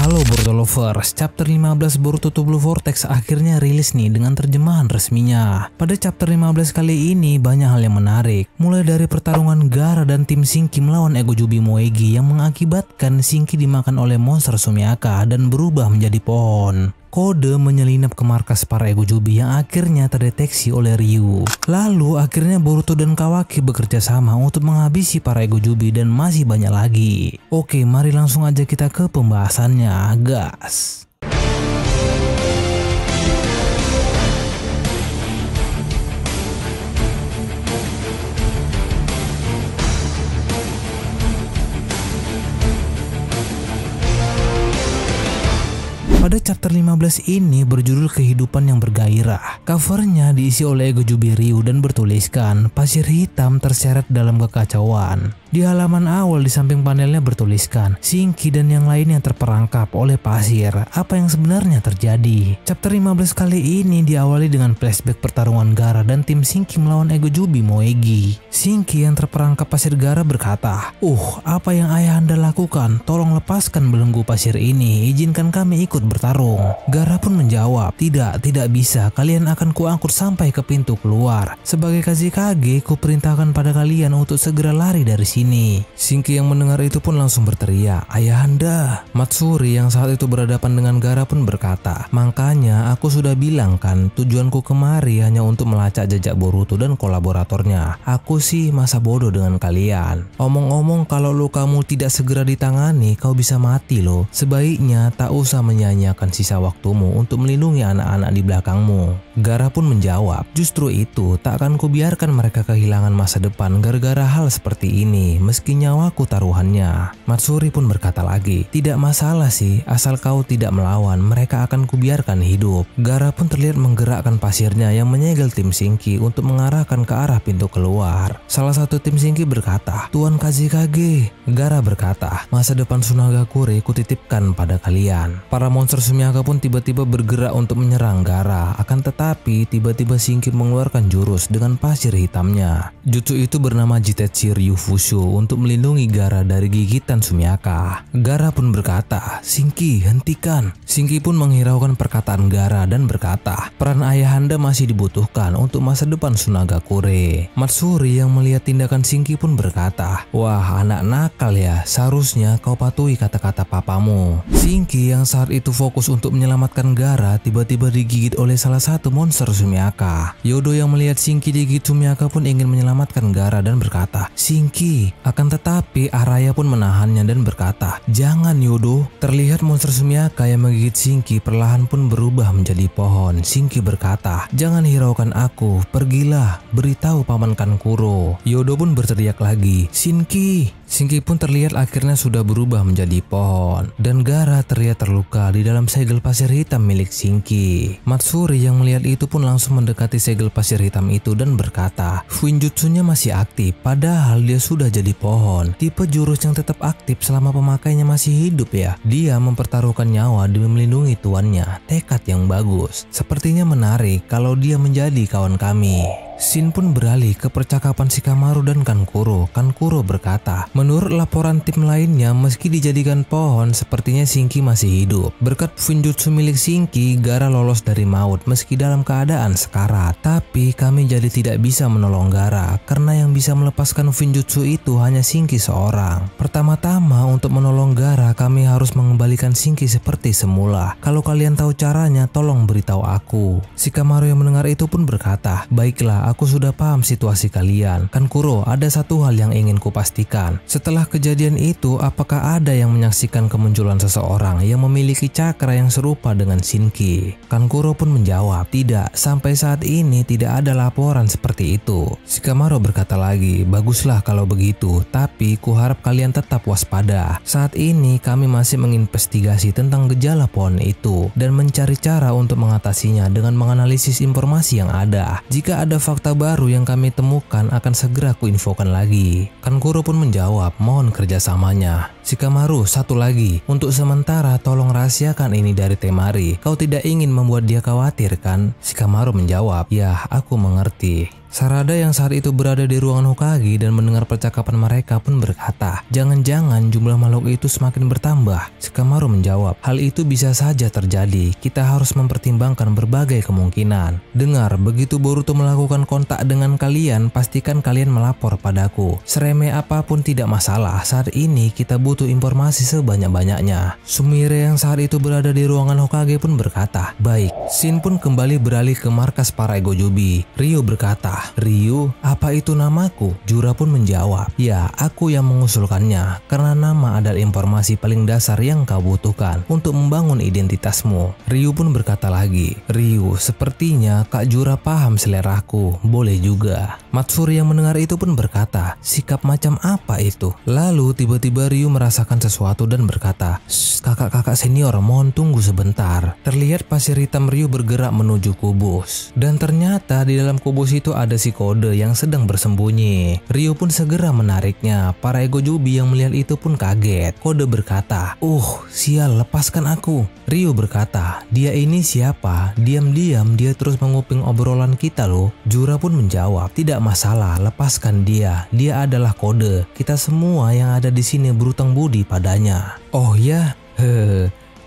Halo Boruto Lovers, chapter 15 Boruto To Blue Vortex akhirnya rilis nih dengan terjemahan resminya. Pada chapter 15 kali ini banyak hal yang menarik, mulai dari pertarungan Gaara dan tim Shinki melawan Ego Jubi Moegi yang mengakibatkan Shinki dimakan oleh monster Sumiaka dan berubah menjadi pohon. Kode menyelinap ke markas para Ego Jubi yang akhirnya terdeteksi oleh Ryu. Lalu akhirnya Boruto dan Kawaki bekerja sama untuk menghabisi para Ego Jubi dan masih banyak lagi. Oke, mari langsung aja kita ke pembahasannya, gas. Pada chapter 15 ini berjudul Kehidupan yang Bergairah. Covernya diisi oleh Ego Jubi Ryu dan bertuliskan pasir hitam terseret dalam kekacauan. Di halaman awal di samping panelnya bertuliskan Shinki dan yang lainnya terperangkap oleh pasir. Apa yang sebenarnya terjadi? Chapter 15 kali ini diawali dengan flashback pertarungan Gaara dan tim Shinki melawan Ego Jubi Moegi. Shinki yang terperangkap pasir Gaara berkata, apa yang ayahanda lakukan? Tolong lepaskan belenggu pasir ini, izinkan kami ikut bertarung. Gaara pun menjawab, tidak bisa, kalian akan kuangkut sampai ke pintu keluar. Sebagai Kazekage, kuperintahkan pada kalian untuk segera lari dari sini. Shinki yang mendengar itu pun langsung berteriak, ayahanda. Matsuri yang saat itu berhadapan dengan Gaara pun berkata, makanya aku sudah bilang kan, tujuanku kemari hanya untuk melacak jejak Boruto dan kolaboratornya. Aku sih masa bodoh dengan kalian. Omong-omong, kalau lukamu tidak segera ditangani, kau bisa mati loh. Sebaiknya tak usah menyanyiakan sisa waktumu untuk melindungi anak-anak di belakangmu. Gaara pun menjawab, justru itu tak akan kubiarkan mereka kehilangan masa depan gara-gara hal seperti ini, meski nyawaku taruhannya. Matsuri pun berkata lagi, tidak masalah sih, asal kau tidak melawan, mereka akan kubiarkan hidup. Gaara pun terlihat menggerakkan pasirnya yang menyegel tim Shinki untuk mengarahkan ke arah pintu keluar. Salah satu tim Shinki berkata, Tuan Kazekage. Gaara berkata, masa depan Sunagakure kutitipkan pada kalian. Para monster Sumiaka pun tiba-tiba bergerak untuk menyerang Gaara, akan tetapi tiba-tiba Shinki mengeluarkan jurus dengan pasir hitamnya. Jutsu itu bernama Jitetsu Ryu Fushu untuk melindungi Gaara dari gigitan Sumiaka. Gaara pun berkata, Shinki, hentikan. Shinki pun menghiraukan perkataan Gaara dan berkata, peran ayahanda masih dibutuhkan untuk masa depan Sunagakure. Matsuri yang melihat tindakan Shinki pun berkata, wah anak nakal ya, seharusnya kau patuhi kata-kata papamu. Shinki yang saat itu fokus untuk menyelamatkan Gaara tiba-tiba digigit oleh salah satu monster Sumiaka. Yodo yang melihat Shinki digigit Sumiaka pun ingin menyelamatkan Gaara dan berkata, Shinki. Akan tetapi Araya pun menahannya dan berkata, jangan Yodo. Terlihat monster Sumiaka yang menggigit Shinki perlahan pun berubah menjadi pohon. Shinki berkata, jangan hiraukan aku, pergilah, beritahu paman Kankuro. Yodo pun berteriak lagi, Shinki. Shinki pun terlihat akhirnya sudah berubah menjadi pohon dan Gaara terlihat terluka di dalam segel pasir hitam milik Shinki. Matsuri yang melihat itu pun langsung mendekati segel pasir hitam itu dan berkata, Fuinjutsunya masih aktif padahal dia sudah jadi pohon. Tipe jurus yang tetap aktif selama pemakainya masih hidup ya. Dia mempertaruhkan nyawa demi melindungi tuannya. Tekad yang bagus. Sepertinya menarik kalau dia menjadi kawan kami. Shin pun beralih ke percakapan Shikamaru dan Kankuro. Kankuro berkata, menurut laporan tim lainnya, meski dijadikan pohon, sepertinya Shinki masih hidup. Berkat Fuinjutsu milik Shinki, Gaara lolos dari maut meski dalam keadaan sekarat. Tapi kami jadi tidak bisa menolong Gaara, karena yang bisa melepaskan Fuinjutsu itu hanya Shinki seorang. Pertama-tama untuk menolong Gaara, kami harus mengembalikan Shinki seperti semula. Kalau kalian tahu caranya, tolong beritahu aku. Shikamaru yang mendengar itu pun berkata, baiklah, aku sudah paham situasi kalian. Kankuro, ada satu hal yang ingin kupastikan. Setelah kejadian itu, apakah ada yang menyaksikan kemunculan seseorang yang memiliki cakra yang serupa dengan Shinki? Kankuro pun menjawab, tidak, sampai saat ini tidak ada laporan seperti itu. Shikamaru berkata lagi, baguslah kalau begitu, tapi kuharap kalian tetap waspada. Saat ini kami masih menginvestigasi tentang gejala pohon itu dan mencari cara untuk mengatasinya dengan menganalisis informasi yang ada. Jika ada fakta baru yang kami temukan akan segera kuinfokan lagi. Kankuro pun menjawab, mohon kerjasamanya. Shikamaru, satu lagi. Untuk sementara tolong rahasiakan ini dari Temari. Kau tidak ingin membuat dia khawatir kan? Shikamaru menjawab, ya aku mengerti. Sarada yang saat itu berada di ruangan Hokage dan mendengar percakapan mereka pun berkata, jangan-jangan jumlah makhluk itu semakin bertambah. Shikamaru menjawab, hal itu bisa saja terjadi. Kita harus mempertimbangkan berbagai kemungkinan. Dengar, begitu Boruto melakukan kontak dengan kalian, pastikan kalian melapor padaku. Seremeh apapun tidak masalah. Saat ini kita butuh informasi sebanyak-banyaknya. Sumire yang saat itu berada di ruangan Hokage pun berkata, baik. Shin pun kembali beralih ke markas para Gojubi. Ryu berkata, Ryu, apa itu namaku? Jura pun menjawab, ya aku yang mengusulkannya karena nama adalah informasi paling dasar yang kau butuhkan untuk membangun identitasmu. Ryu pun berkata lagi, Ryu, sepertinya Kak Jura paham seleraku, boleh juga. Matsuri yang mendengar itu pun berkata, sikap macam apa itu? Lalu tiba-tiba Ryu merasakan sesuatu dan berkata, kakak-kakak senior mohon tunggu sebentar. Terlihat pasir hitam Ryu bergerak menuju kubus. Dan ternyata di dalam kubus itu ada si Kode yang sedang bersembunyi. Ryu pun segera menariknya. Para Gojubi yang melihat itu pun kaget. Kode berkata, sial, lepaskan aku. Ryu berkata, dia ini siapa? Diam-diam dia terus menguping obrolan kita loh. Jura pun menjawab, tidak masalah, lepaskan dia. Dia adalah Kode. Kita semua yang ada di sini berutang budi padanya. Oh ya?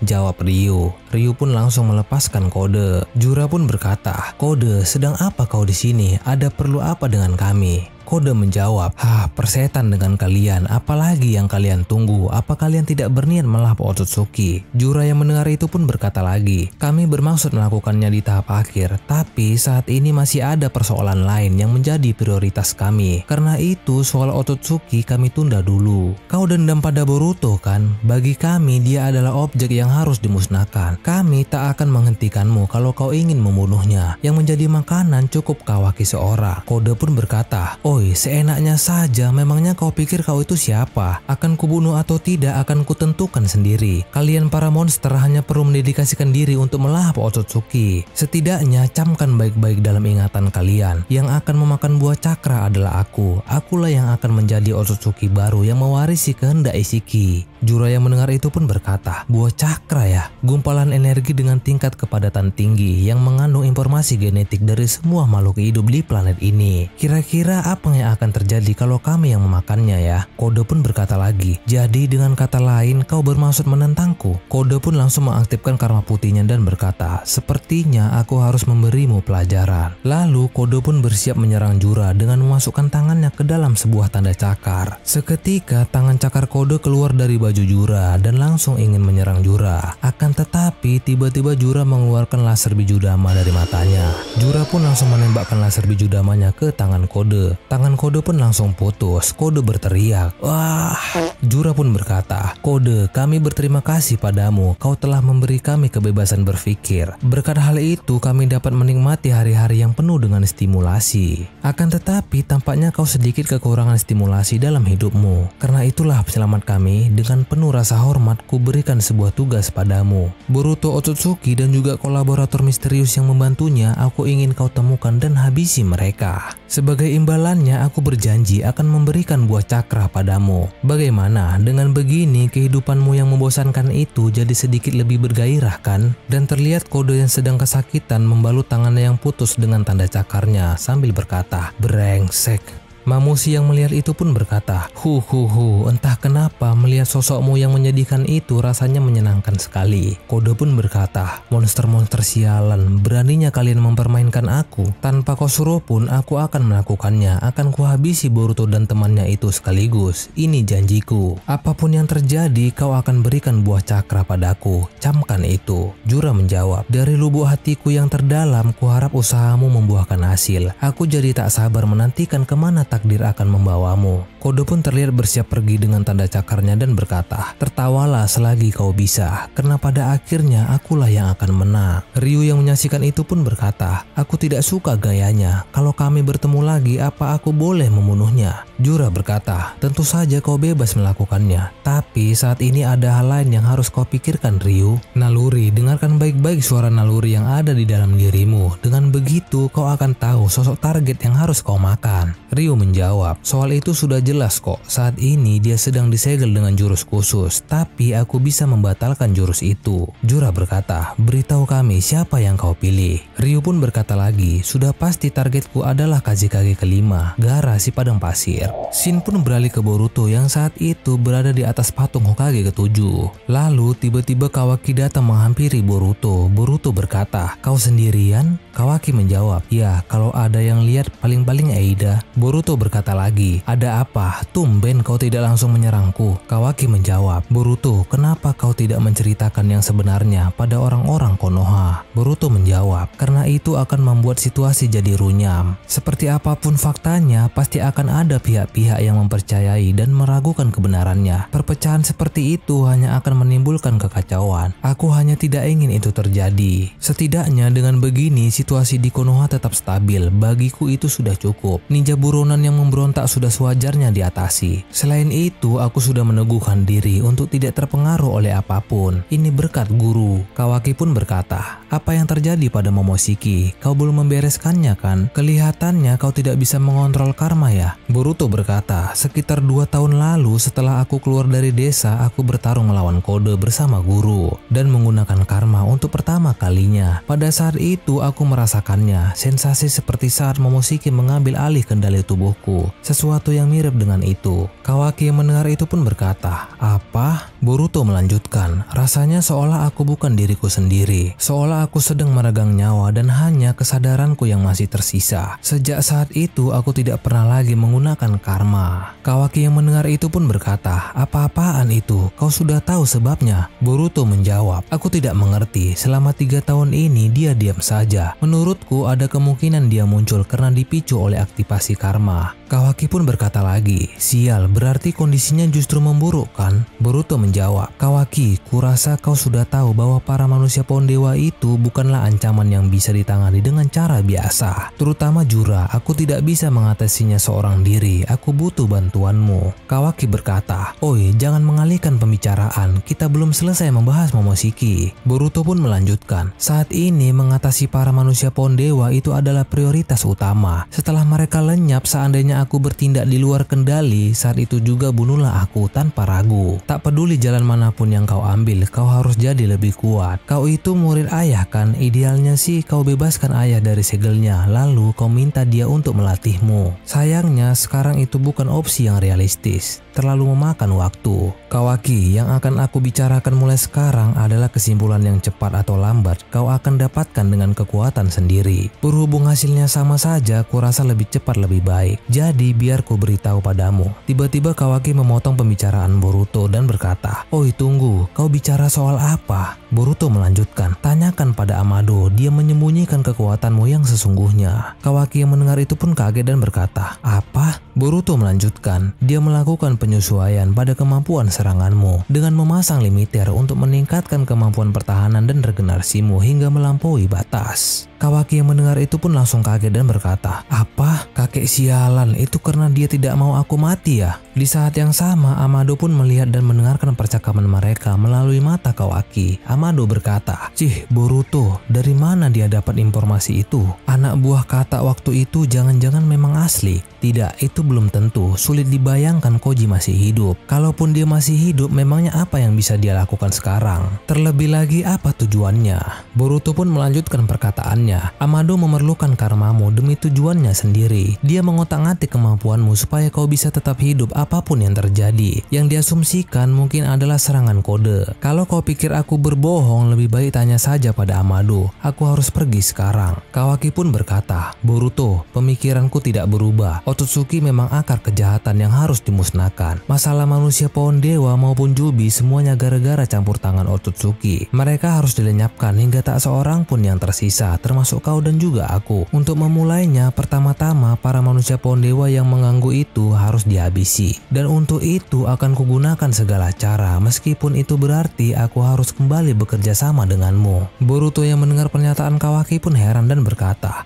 Jawab Ryu. Ryu pun langsung melepaskan Kode. Jura pun berkata, Kode, sedang apa kau di sini? Ada perlu apa dengan kami? Kode menjawab, persetan dengan kalian, apalagi yang kalian tunggu? Apa kalian tidak berniat melahap Otsutsuki? Jura yang mendengar itu pun berkata lagi, kami bermaksud melakukannya di tahap akhir, tapi saat ini masih ada persoalan lain yang menjadi prioritas kami. Karena itu soal Otsutsuki kami tunda dulu. Kau dendam pada Boruto kan? Bagi kami dia adalah objek yang harus dimusnahkan. Kami tak akan menghentikanmu kalau kau ingin membunuhnya. Yang menjadi makanan cukup Kawaki seorang. Kode pun berkata, seenaknya saja, memangnya kau pikir kau itu siapa? Akan kubunuh atau tidak akan kutentukan sendiri. Kalian para monster hanya perlu mendedikasikan diri untuk melahap Otsutsuki. Setidaknya camkan baik-baik dalam ingatan kalian. Yang akan memakan buah cakra adalah aku. Akulah yang akan menjadi Otsutsuki baru yang mewarisi kehendak Ishiki. Jura yang mendengar itu pun berkata, buah cakra ya? Gumpalan energi dengan tingkat kepadatan tinggi yang mengandung informasi genetik dari semua makhluk hidup di planet ini. Kira-kira apa yang akan terjadi kalau kami yang memakannya ya? Kode pun berkata lagi, jadi dengan kata lain kau bermaksud menentangku? Kode pun langsung mengaktifkan karma putihnya dan berkata, sepertinya aku harus memberimu pelajaran. Lalu Kode pun bersiap menyerang Jura dengan memasukkan tangannya ke dalam sebuah tanda cakar. Seketika tangan cakar Kode keluar dari baju Jura dan langsung ingin menyerang Jura. Akan tetapi tiba-tiba Jura mengeluarkan laser bijudama dari matanya. Jura pun langsung menembakkan laser bijudamanya ke tangan Kode. Tangan Kode pun langsung putus. Kode berteriak, wah. Jura pun berkata, Kode, kami berterima kasih padamu. Kau telah memberi kami kebebasan berpikir. Berkat hal itu kami dapat menikmati hari-hari yang penuh dengan stimulasi. Akan tetapi tampaknya kau sedikit kekurangan stimulasi dalam hidupmu. Karena itulah penyelamat kami, dengan penuh rasa hormat ku berikan sebuah tugas padamu. Boruto Otsutsuki dan juga kolaborator misterius yang membantunya aku ingin kau temukan dan habisi mereka. Sebagai imbalannya aku berjanji akan memberikan buah cakra padamu. Bagaimana? Dengan begini kehidupanmu yang membosankan itu jadi sedikit lebih bergairah kan? Dan terlihat Kode yang sedang kesakitan membalut tangannya yang putus dengan tanda cakarnya sambil berkata, brengsek. Mamushi yang melihat itu pun berkata, entah kenapa melihat sosokmu yang menyedihkan itu rasanya menyenangkan sekali. Kode pun berkata, monster-monster sialan, beraninya kalian mempermainkan aku. Tanpa kau suruh pun aku akan melakukannya. Akan kuhabisi Boruto dan temannya itu sekaligus. Ini janjiku. Apapun yang terjadi kau akan berikan buah cakra padaku. Camkan itu. Jura menjawab, dari lubuk hatiku yang terdalam kuharap usahamu membuahkan hasil. Aku jadi tak sabar menantikan kemana takdir akan membawamu. Kode pun terlihat bersiap pergi dengan tanda cakarnya dan berkata, tertawalah selagi kau bisa, karena pada akhirnya akulah yang akan menang. Ryu yang menyaksikan itu pun berkata, aku tidak suka gayanya. Kalau kami bertemu lagi, apa aku boleh membunuhnya? Jura berkata, tentu saja kau bebas melakukannya. Tapi saat ini ada hal lain yang harus kau pikirkan, Ryu. Naluri, dengarkan baik-baik suara naluri yang ada di dalam dirimu. Dengan begitu kau akan tahu sosok target yang harus kau makan. Ryu menjawab, soal itu sudah jelas Jelas kok, saat ini dia sedang disegel dengan jurus khusus, tapi aku bisa membatalkan jurus itu. Jura berkata, beritahu kami siapa yang kau pilih. Ryu pun berkata lagi, sudah pasti targetku adalah Kazekage kelima, Gaara si padang pasir. Shin pun beralih ke Boruto yang saat itu berada di atas patung Hokage ketujuh. Lalu tiba-tiba Kawaki datang menghampiri Boruto. Boruto berkata, kau sendirian? Kawaki menjawab, ya kalau ada yang lihat paling-paling Eida. Boruto berkata lagi, ada apa? Tumben kau tidak langsung menyerangku. Kawaki menjawab, Boruto, kenapa kau tidak menceritakan yang sebenarnya pada orang-orang Konoha? Boruto menjawab, karena itu akan membuat situasi jadi runyam. Seperti apapun faktanya, pasti akan ada pihak-pihak yang mempercayai dan meragukan kebenarannya. Perpecahan seperti itu hanya akan menimbulkan kekacauan. Aku hanya tidak ingin itu terjadi. Setidaknya dengan begini, situasi di Konoha tetap stabil. Bagiku itu sudah cukup. Ninja buronan yang memberontak sudah sewajarnya diatasi. Selain itu, aku sudah meneguhkan diri untuk tidak terpengaruh oleh apapun. Ini berkat guru. Kawaki pun berkata, apa yang terjadi pada Momoshiki? Kau belum membereskannya kan? Kelihatannya kau tidak bisa mengontrol karma ya? Boruto berkata, sekitar 2 tahun lalu setelah aku keluar dari desa, aku bertarung melawan Kode bersama guru dan menggunakan karma untuk pertama kalinya. Pada saat itu aku merasakannya, sensasi seperti saat Momoshiki mengambil alih kendali tubuhku. Sesuatu yang mirip dengan itu. Kawaki yang mendengar itu pun berkata, apa? Boruto melanjutkan, rasanya seolah aku bukan diriku sendiri. Seolah aku sedang meregang nyawa dan hanya kesadaranku yang masih tersisa. Sejak saat itu aku tidak pernah lagi menggunakan karma. Kawaki yang mendengar itu pun berkata, apa-apaan itu? Kau sudah tahu sebabnya? Boruto menjawab, aku tidak mengerti. Selama 3 tahun ini dia diam saja. Menurutku ada kemungkinan dia muncul karena dipicu oleh aktivasi karma. Kawaki pun berkata lagi, sial, berarti kondisinya justru memburuk kan? Boruto menjawab, Kawaki, kurasa kau sudah tahu bahwa para manusia pohon dewa itu bukanlah ancaman yang bisa ditangani dengan cara biasa. Terutama Jura, aku tidak bisa mengatasinya seorang diri, aku butuh bantuanmu. Kawaki berkata, oi, jangan mengalihkan pembicaraan, kita belum selesai membahas Momoshiki. Boruto pun melanjutkan, saat ini mengatasi para manusia pohon dewa itu adalah prioritas utama. Setelah mereka lenyap, seandainya aku bertindak di luar kendali, saat itu juga bunuhlah aku tanpa ragu. Tak peduli jalan manapun yang kau ambil, kau harus jadi lebih kuat. Kau itu murid ayah kan? Idealnya sih kau bebaskan ayah dari segelnya, lalu kau minta dia untuk melatihmu. Sayangnya sekarang itu bukan opsi yang realistis, terlalu memakan waktu. Kawaki, yang akan aku bicarakan mulai sekarang adalah kesimpulan yang cepat atau lambat kau akan dapatkan dengan kekuatan sendiri. Berhubung hasilnya sama saja, kurasa lebih cepat lebih baik. Jadi biar ku beritahu padamu. Tiba-tiba Kawaki memotong pembicaraan Boruto dan berkata, oi tunggu, kau bicara soal apa? Boruto melanjutkan, tanyakan pada Amado, dia menyembunyikan kekuatanmu yang sesungguhnya. Kawaki yang mendengar itu pun kaget dan berkata, apa? Boruto melanjutkan, dia melakukan penyesuaian pada kemampuan seranganmu dengan memasang limiter untuk meningkatkan kemampuan pertahanan dan regenerasimu hingga melampaui batas. Kawaki yang mendengar itu pun langsung kaget dan berkata, apa? Kakek sialan, itu karena dia tidak mau aku mati ya? Di saat yang sama, Amado pun melihat dan mendengarkan percakapan mereka melalui mata Kawaki. Amado berkata, cih Boruto, dari mana dia dapat informasi itu? Anak buah kata waktu itu jangan-jangan memang asli? Tidak, itu belum tentu. Sulit dibayangkan Koji masih hidup. Kalaupun dia masih hidup, memangnya apa yang bisa dia lakukan sekarang? Terlebih lagi, apa tujuannya? Boruto pun melanjutkan perkataannya. Amado memerlukan karmamu demi tujuannya sendiri. Dia mengotak-ngatik kemampuanmu supaya kau bisa tetap hidup apapun yang terjadi. Yang diasumsikan mungkin adalah serangan kode. Kalau kau pikir aku berbohong, lebih baik tanya saja pada Amado. Aku harus pergi sekarang. Kawaki pun berkata, Boruto, pemikiranku tidak berubah. Otsutsuki memang akar kejahatan yang harus dimusnahkan. Masalah manusia pohon dewa maupun Jubi semuanya gara-gara campur tangan Otsutsuki. Mereka harus dilenyapkan hingga tak seorang pun yang tersisa, termasuk kau dan juga aku. Untuk memulainya, pertama-tama para manusia pohon dewa yang mengganggu itu harus dihabisi. Dan untuk itu akan kugunakan segala cara, meskipun itu berarti aku harus kembali bekerja sama denganmu. Boruto yang mendengar pernyataan Kawaki pun heran dan berkata,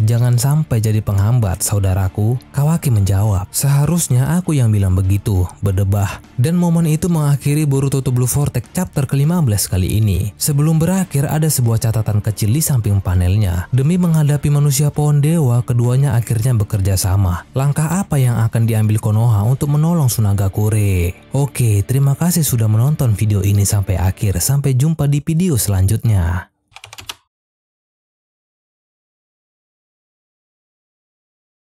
jangan sampai jadi penghambat saudaraku. Kawaki menjawab, seharusnya aku yang bilang begitu, berdebah. Dan momen itu mengakhiri Boruto Blue Vortex chapter ke-15 kali ini. Sebelum berakhir ada sebuah catatan kecil di samping panelnya. Demi menghadapi manusia pohon dewa, keduanya akhirnya bekerja sama. Langkah apa yang akan diambil Konoha untuk menolong Sunagakure? Oke, terima kasih sudah menonton video ini sampai akhir. Sampai jumpa di video selanjutnya.